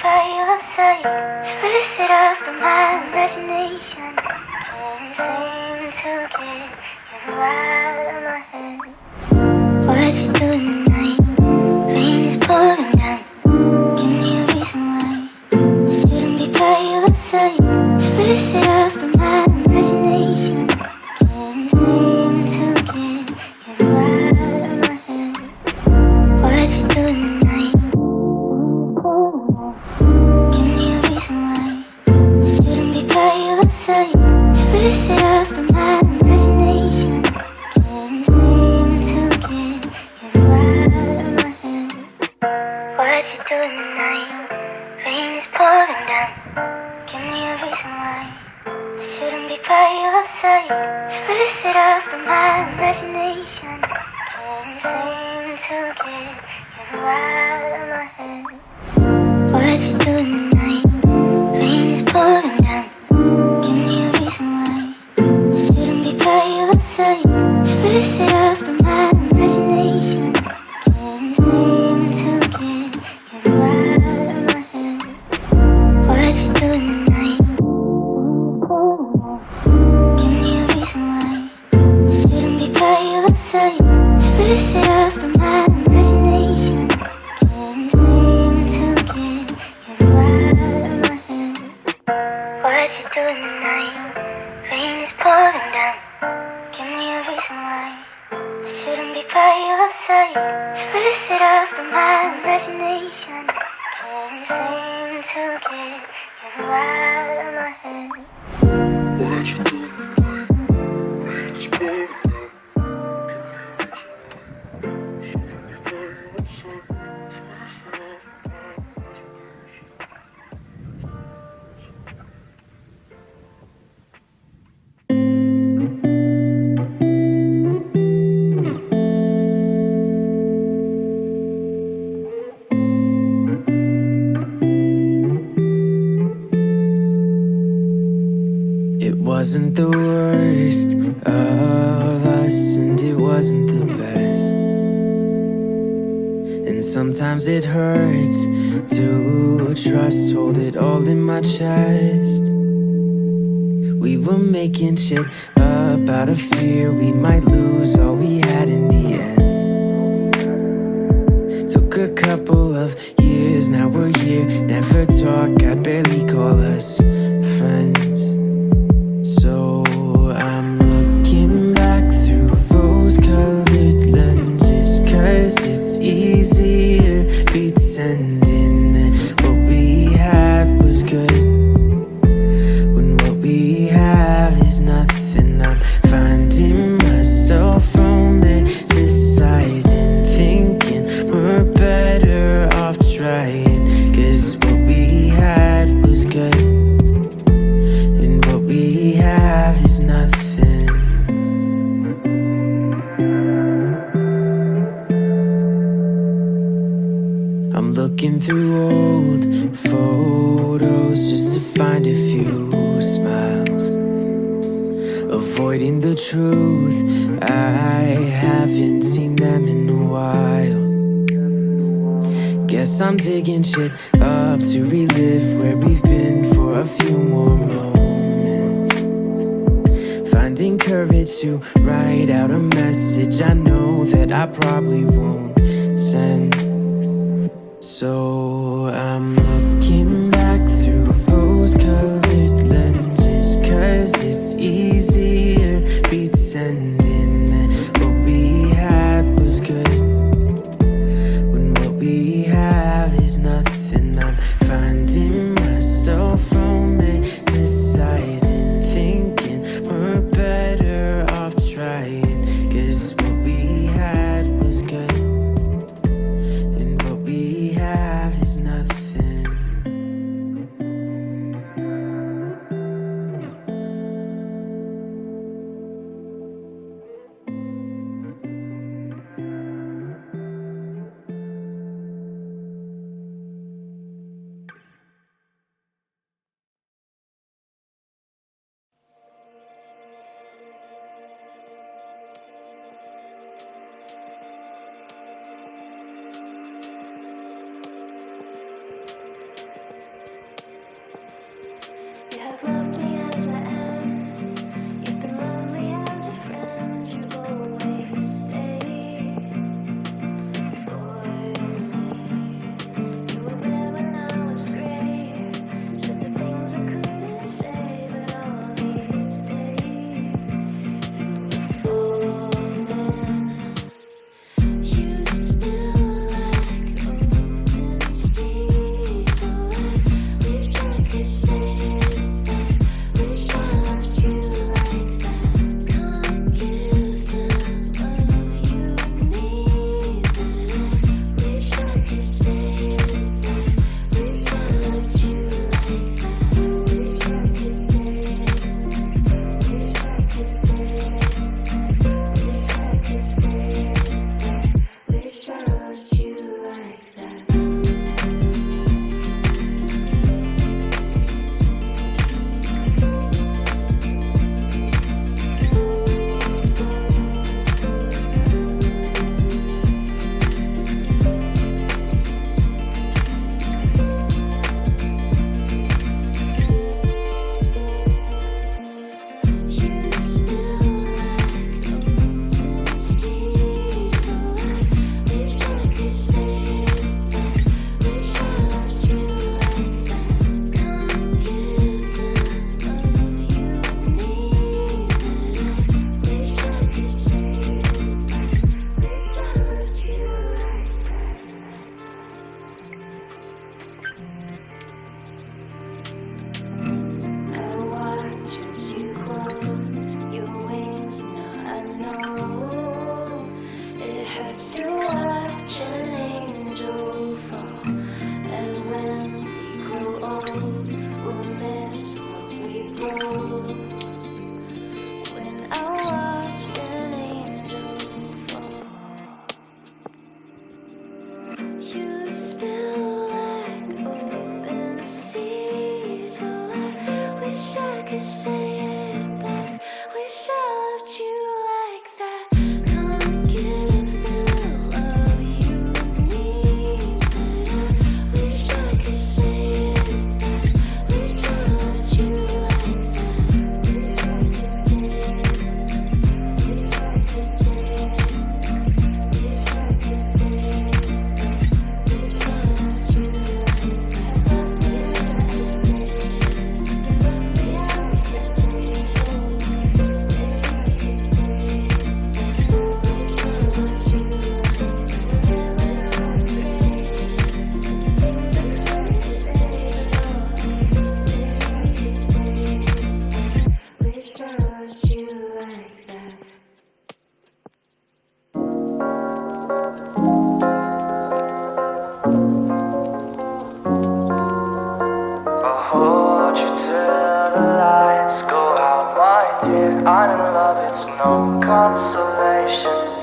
by your side, twisted up in my imagination. Can't seem to get you out of my head. What you doing tonight? Rain is pouring down. Give me a reason why I shouldn't be by your side, twisted up in my imagination. Can't seem to get you out of my head. What you doing tonight? Give me a reason why I shouldn't be by your side, twisted up in my imagination. Can't seem to get you out of my head. What you doing tonight? Rain is pouring down. Give me a reason why I shouldn't be by your side, twisted up in my imagination. Can't seem to get you out of my head. What you doing tonight? Rain is pouring down. Give me a reason why I shouldn't be by your side, twisted up in my imagination. Can't seem to get you out of my head. What you doing tonight? Give me a reason why I shouldn't be by your side, twisted up in my imagination. Can't seem to get you out of my head. What you doing tonight? Rain is pouring down. Give me a reason why I shouldn't be by your side, twisted up in my imagination. Can't seem to get you out of my head. What you doing tonight? Rain is pouring down. It wasn't the worst of us, and it wasn't the best. And sometimes it hurts to trust, hold it all in my chest. We were making shit up out of fear we might lose all we had in the end. Took a couple of years, now we're here. Never talk, I'd barely call us friends. So I'm looking back through rose-colored lenses, 'cause it's easier pretending that what we had was good when what we have is nothing. I'm finding myself romanticizing, thinking we're better off trying, 'cause what we had was good and what we have is nothing. I'm looking through old photos just to find a few smiles, avoiding the truth. I haven't seen them in a while. Guess I'm digging shit up to relive where we've been for a few more moments. Finding courage to write out a message I know that I probably won't send. So I'm looking back through rose-colored lenses, 'cause it's easier pretending that what we had was good when what we have is nothing. I'm finding myself romanticizing, thinking we're better off trying, 'cause what we had was good and what we have is nothing.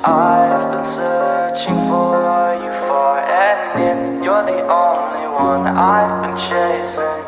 I've been searching for you far and near. You're the only one I've been chasing.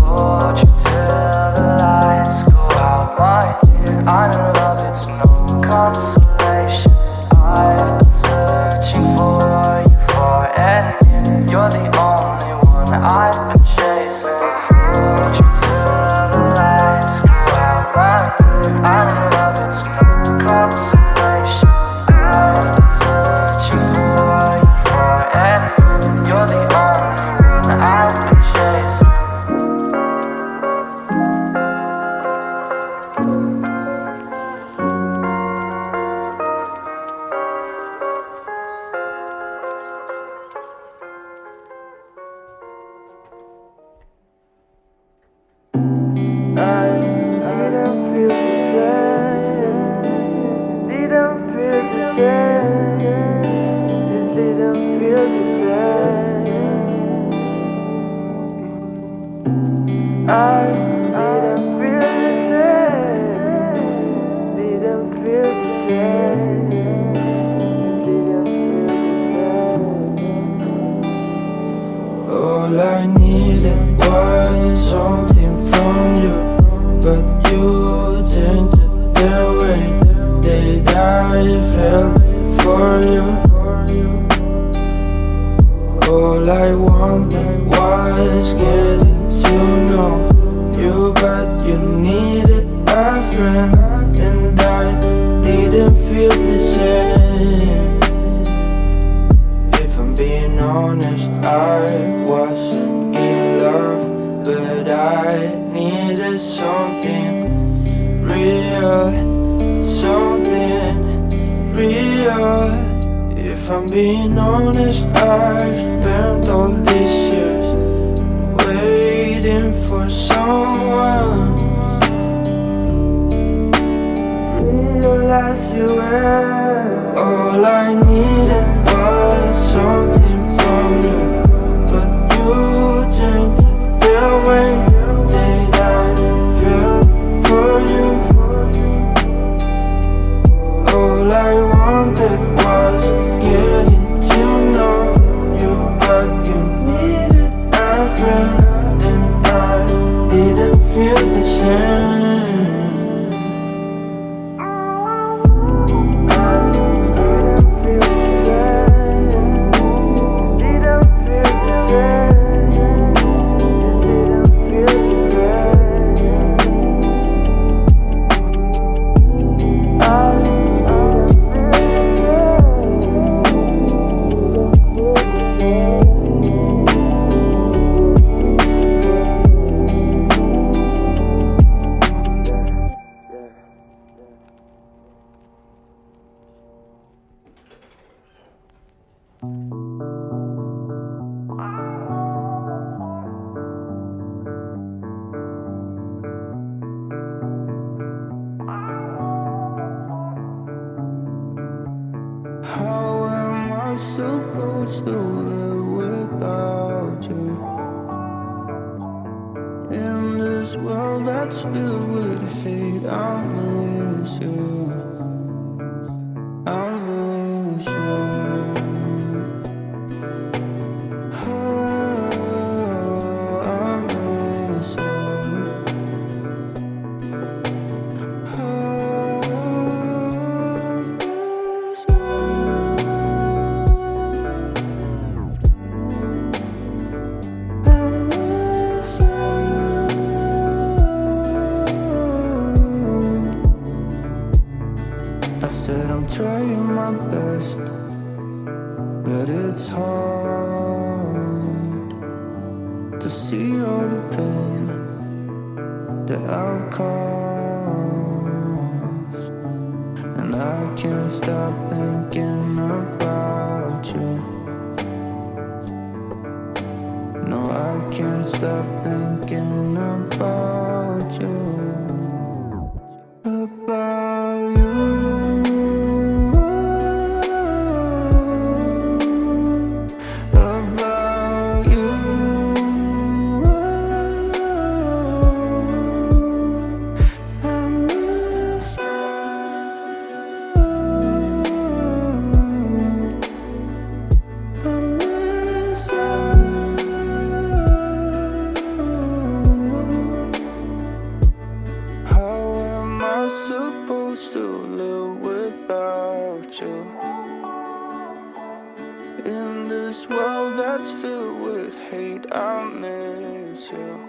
Hold you till the lights go out, my dear. I know love, it's no consolation. I've been searching for you far and near. You're the only one I've been chasing. Hold you till the lights go out, my dear. I know love, it's no consolation. I've been searching for you far and near. You're the only one I've been chasing. All I needed was something from you, but you turned it the way that I felt for you. All I wanted was getting to know you, but you needed a friend, and I didn't feel the same. If I'm being honest, I wasn't in love, but I needed something real, something real. If I'm being honest, I've spent all these years waiting for someone. Realize you were all I needed was something from you, but you turned the way that I felt for you. All I wanted was getting to know you, but you needed a friend, and I didn't feel the same. How am I supposed to live without you? In this world that's filled with hate, I miss you. I miss you. Oh, I miss you. I said I'm trying my best, but it's hard to see all the pain that I've caused, and I can't stop thinking about you. No, I can't stop thinking about you. About you. In this world that's filled with hate, I miss you.